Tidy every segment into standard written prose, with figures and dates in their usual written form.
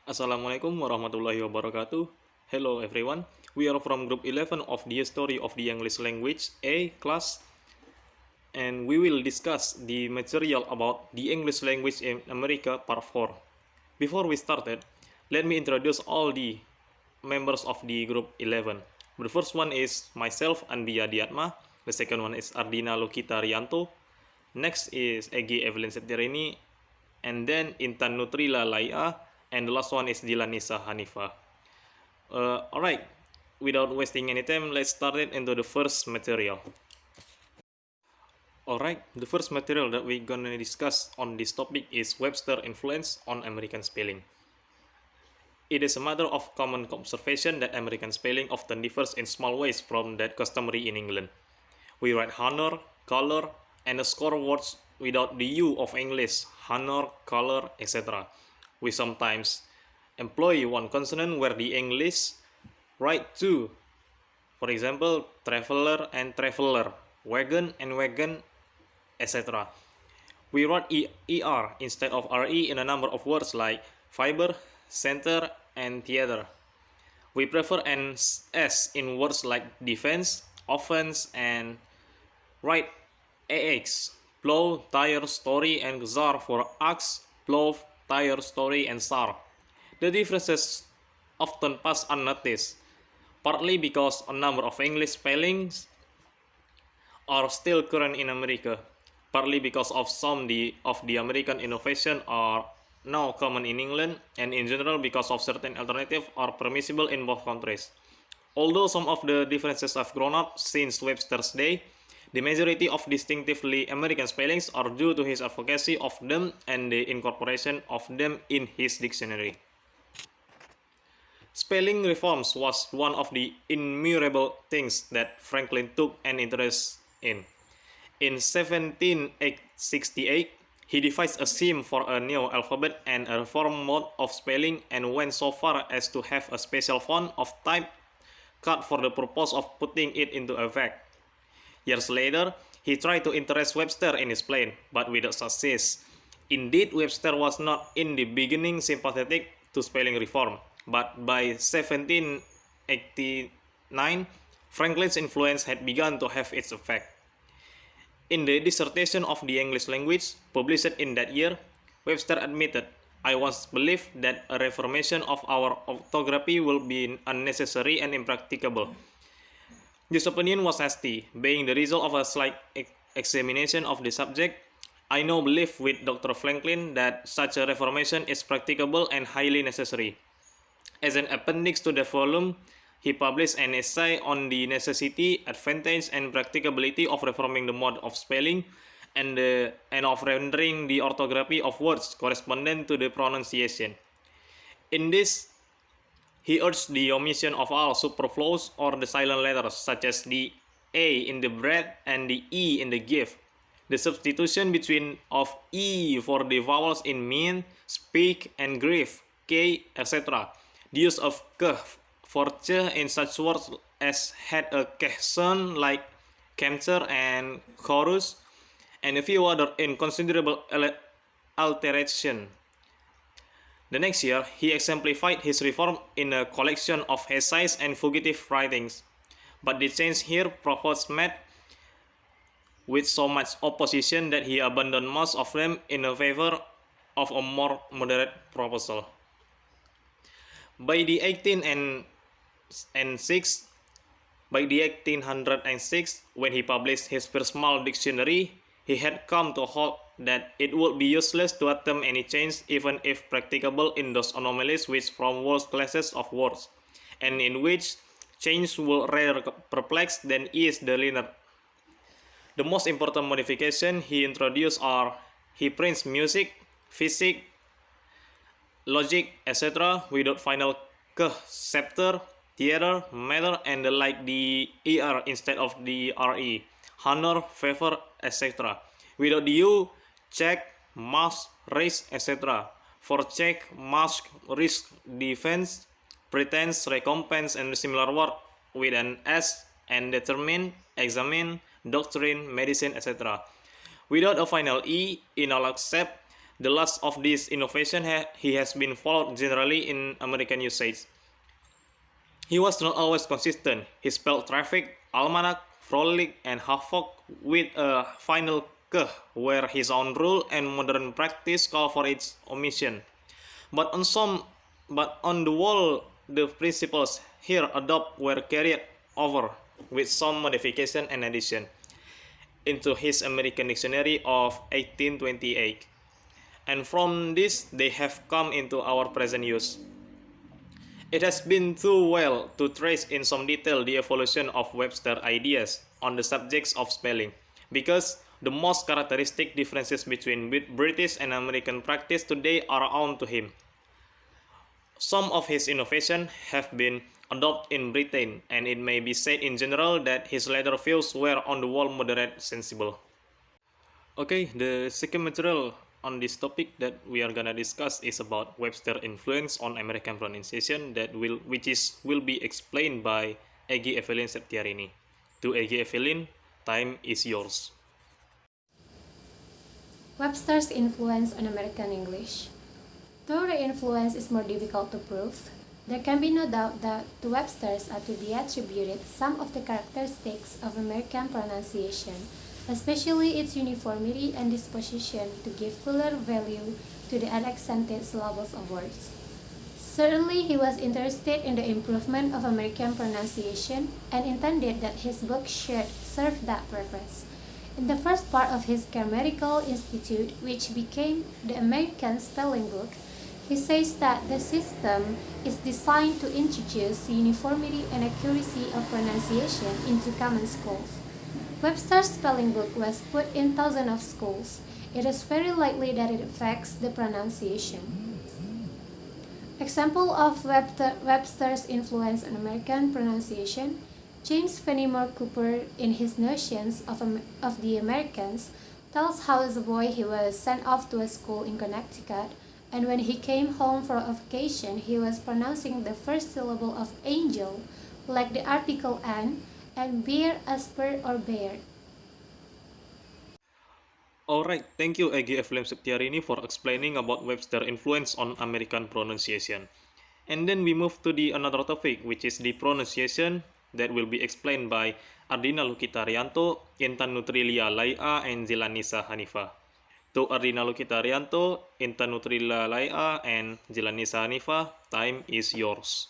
Assalamualaikum warahmatullahi wabarakatuh. Hello everyone. We are from group 11 of the History of the English Language A class, and we will discuss the material about the English language in America part 4. Before we started, let me introduce all the members of the group 11. The first one is myself, Anbiadiyatma. The second one is Ardina, Lukita, Riyanto. Next is Egi Evelyn Septiarini, and then Intan, Nutrilia, and the last one is Jilannisa Hanifa. Alright, without wasting any time, let's start it into the first material. Alright, the first material that we're gonna discuss on this topic is Webster influence on American spelling. It is a matter of common observation that American spelling often differs in small ways from that customary in England. We write honor, color, and score words without the U of English, honor, color, etc. We sometimes employ one consonant where the English write two. For example, traveler and traveler, wagon and wagon, etc. We write ER instead of RE in a number of words like fiber, center, and theater. We prefer an S in words like defense, offense, and write AX, plow, tire, story, and czar for axe, plow, tire, story, and SAR. The differences often pass unnoticed, partly because a number of English spellings are still current in America, partly because of some of the American innovation are now common in England, and in general because of certain alternatives are permissible in both countries. Although some of the differences have grown up since Webster's day, the majority of distinctively American spellings are due to his advocacy of them and the incorporation of them in his dictionary. Spelling reforms was one of the innumerable things that Franklin took an interest in. In 1768, he devised a scheme for a new alphabet and a reformed mode of spelling and went so far as to have a special font of type cut for the purpose of putting it into effect. Years later, he tried to interest Webster in his plan, but without success. Indeed, Webster was not in the beginning sympathetic to spelling reform, but by 1789, Franklin's influence had begun to have its effect. In the dissertation of the English language, published in that year, Webster admitted, "I once believed that a reformation of our orthography will be unnecessary and impracticable." This opinion was hasty, being the result of a slight examination of the subject. I now believe with Dr. Franklin that such a reformation is practicable and highly necessary. As an appendix to the volume, he published an essay on the necessity, advantage, and practicability of reforming the mode of spelling and of rendering the orthography of words correspondent to the pronunciation. In this, he urged the omission of all superfluous or the silent letters, such as the A in the bread and the E in the give. The substitution between of E for the vowels in mean, speak, and grieve, K, etc. The use of K for Ch in such words as had a Kson like capture and chorus, and a few other inconsiderable alteration. The next year, he exemplified his reform in a collection of essays and fugitive writings, but the change here proposed met with so much opposition that he abandoned most of them in favor of a more moderate proposal. By the 1806, when he published his first small dictionary, he had come to hold that it would be useless to attempt any change, even if practicable, in those anomalies which form whole classes of words, and in which change will rather perplex than ease the learner. The most important modification he introduced are he prints music, physics, logic, etc. without final k, scepter, theater, matter, and the like the er instead of the re, honor, favor, etc. Without the u, check, mask, risk, etc. For check, mask, risk, defense, pretense, recompense, and similar word with an s, and determine, examine, doctrine, medicine, etc. Without a final e, in all except The last of these innovations he has been followed generally in American usage. He was not always consistent. He spelled traffic, almanac, frolic, and havoc with a final k, where his own rule and modern practice call for its omission. But on the whole, the principles here adopted were carried over with some modification and addition into his American Dictionary of 1828, and from this they have come into our present use. It has been too well to trace in some detail the evolution of Webster's ideas on the subjects of spelling, because the most characteristic differences between British and American practice today are owed to him. Some of his innovations have been adopted in Britain, and it may be said in general that his later views were on the whole moderate sensible. Okay, the second material on this topic that we are gonna discuss is about Webster influence on American pronunciation which will be explained by Egi Evelyn Septiarini. To Egi Evelyn, time is yours. Webster's influence on American English. Though the influence is more difficult to prove, there can be no doubt that to Webster's are to be attributed some of the characteristics of American pronunciation, especially its uniformity and disposition to give fuller value to the unaccented syllables of words. Certainly, he was interested in the improvement of American pronunciation and intended that his book should serve that purpose. In the first part of his Grammatical Institute, which became the American Spelling Book, he says that the system is designed to introduce uniformity and accuracy of pronunciation into common schools. Webster's spelling book was put in thousands of schools. It is very likely that it affects the pronunciation. Example of Webster's influence on American pronunciation: James Fenimore Cooper, in his Notions of the Americans, tells how as a boy he was sent off to a school in Connecticut, and when he came home for a vacation, he was pronouncing the first syllable of angel, like the article an, and bear as per or bear. Alright, thank you Egi Evelyn Septiarini for explaining about Webster's influence on American pronunciation. And then we move to the another topic, which is the pronunciation that will be explained by Ardina Lukita Riyanto, Intan Nutrilia Laia, and Jilannisa Hanifa. To Ardina Lukita Riyanto, Intan Nutrilia Laia, and Jilannisa Hanifa, time is yours.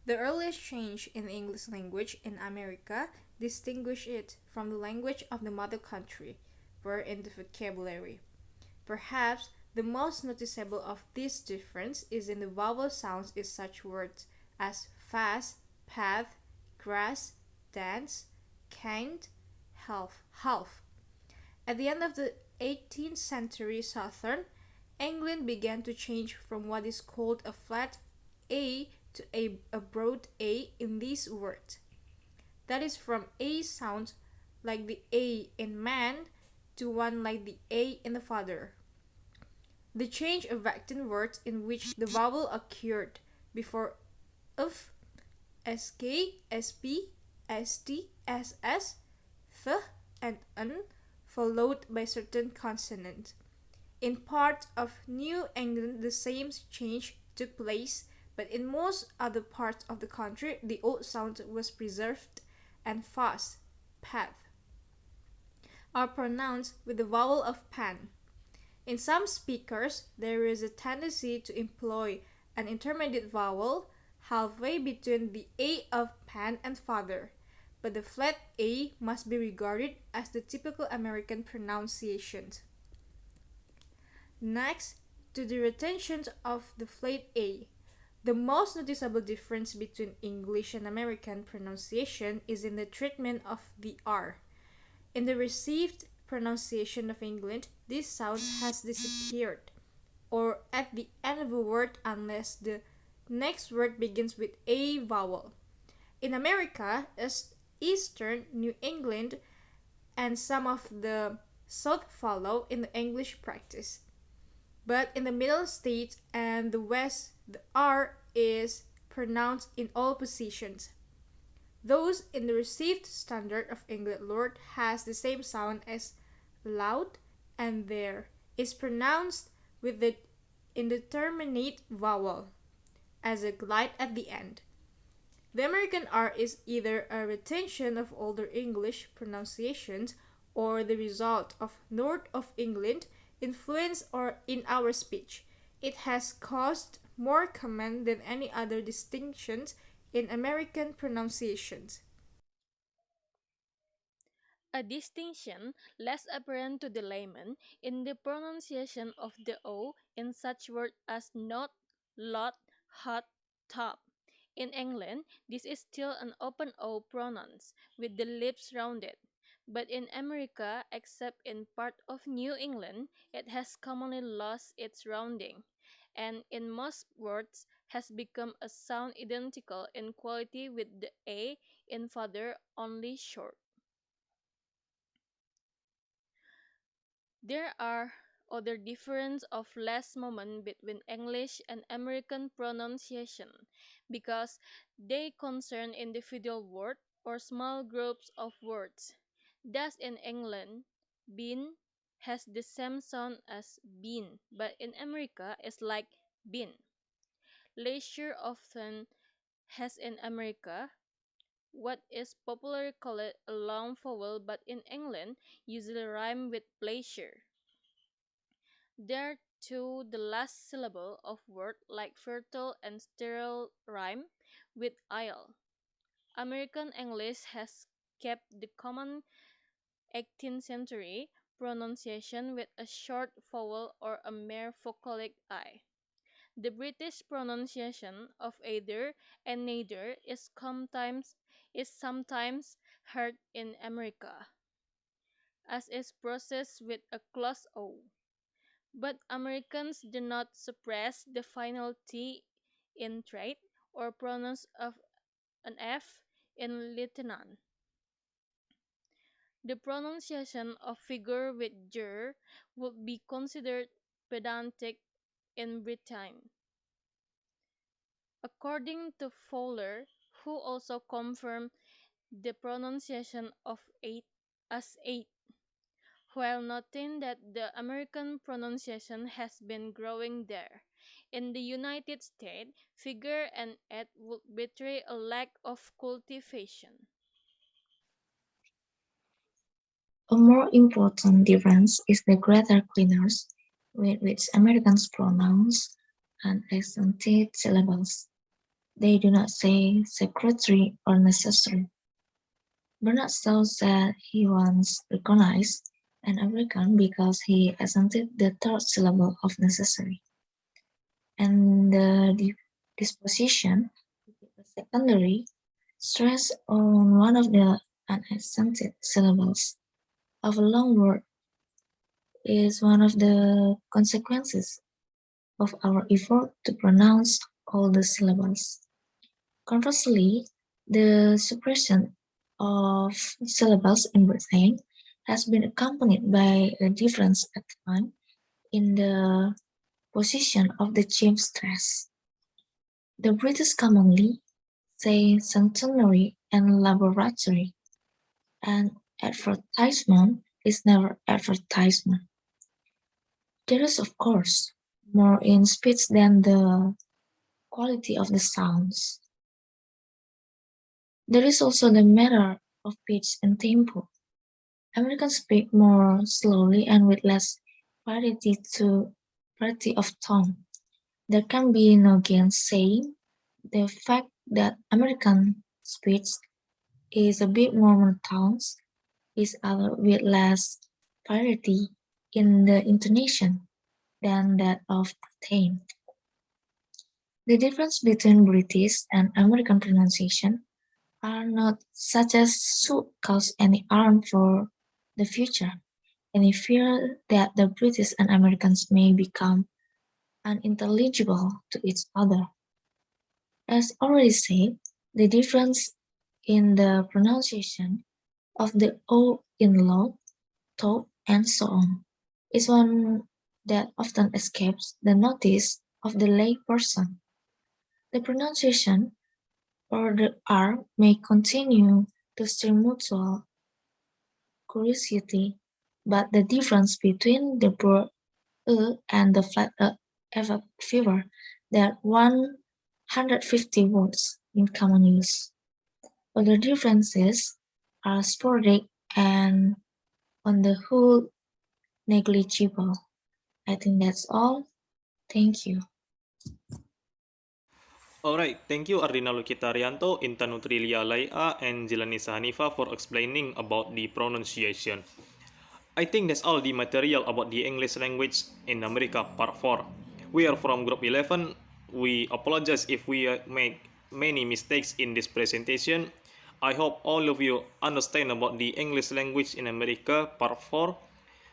The earliest change in the English language in America distinguished it from the language of the mother country were in the vocabulary. Perhaps the most noticeable of this difference is in the vowel sounds in such words as fast, path, grass, dance, kind, half. At the end of the 18th century, Southern England began to change from what is called a flat A to a broad A in these words. That is, from A sound like the A in man to one like the A in the father. The change affected words in which the vowel occurred before of, sk, sp, st, ss, th, and n, followed by certain consonants. In parts of New England, the same change took place, but in most other parts of the country, the old sound was preserved, and fast, path, are pronounced with the vowel of pan. In some speakers, there is a tendency to employ an intermediate vowel halfway between the A of pan and father, but the flat A must be regarded as the typical American pronunciation. Next, to the retention of the flat A. The most noticeable difference between English and American pronunciation is in the treatment of the R. In the received pronunciation of England, this sound has disappeared, or at the end of a word unless the next word begins with a vowel. In America, as Eastern New England and some of the South follow in the English practice. But in the Middle States and the West, the R is pronounced in all positions. Those in the received standard of England Lord has the same sound as loud and there is pronounced with the indeterminate vowel as a glide at the end. The American R is either a retention of older English pronunciations or the result of North of England influence or in our speech. It has caused more comment than any other distinctions in American pronunciations. A distinction less apparent to the layman in the pronunciation of the O in such words as not, lot, hot, top. In England, this is still an open O pronounce with the lips rounded, but in America, except in part of New England, it has commonly lost its rounding, and in most words has become a sound identical in quality with the A in father, only short. There are other differences of less moment between English and American pronunciation because they concern individual words or small groups of words. Thus in England, bean has the same sound as bean, but in America it's like bean. Leisure often has in America what is popularly called a long vowel, but in England usually rhyme with pleasure. There too the last syllable of word like fertile and sterile rhyme with "isle". American English has kept the common 18th century pronunciation with a short vowel or a mere vocalic I. The British pronunciation of either and neither is sometimes heard in America, as is processed with a close O. But Americans do not suppress the final T in trade or pronounce of an F in lieutenant. The pronunciation of figure with ger would be considered pedantic in Britain. According to Fowler, who also confirmed the pronunciation of eight as eight, while noting that the American pronunciation has been growing there. In the United States, figure and eight would betray a lack of cultivation. A more important difference is the greater clearness with which Americans pronounce unaccented syllables. They do not say secretary or necessary. Bernard Shaw said he once recognized an American because he accented the third syllable of necessary, and the disposition to put a secondary stress on one of the unaccented syllables of a long word is one of the consequences of our effort to pronounce all the syllables. Conversely, the suppression of syllables in Britain has been accompanied by a difference at time in the position of the chief stress. The British commonly say centenary and laboratory, and advertisement is never advertisement. There is, of course, more in speech than the quality of the sounds. There is also the matter of pitch and tempo. Americans speak more slowly and with less variety of tone. There can be no gainsaying the fact that American speech is a bit more monotone, is uttered with less variety in the intonation than that of Britain. The difference between British and American pronunciation are not such as should cause any alarm for the future, any fear that the British and Americans may become unintelligible to each other. As already said, the difference in the pronunciation of the O in law, top, and so on is one that often escapes the notice of the lay person. The pronunciation or the R may continue to stir mutual curiosity but the difference between the broad and the flat fewer, there are 150 words in common use. Other differences are sporadic and, on the whole, negligible. I think that's all. Thank you. Alright, thank you Ardina Lukita Riyanto, Intan Nutrilia and Jilannisa Hanifa for explaining about the pronunciation. I think that's all the material about the English language in America part 4. We are from group 11. We apologize if we make many mistakes in this presentation. I hope all of you understand about the English language in America part 4.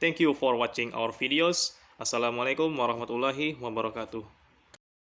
Thank you for watching our videos. Assalamualaikum warahmatullahi wabarakatuh.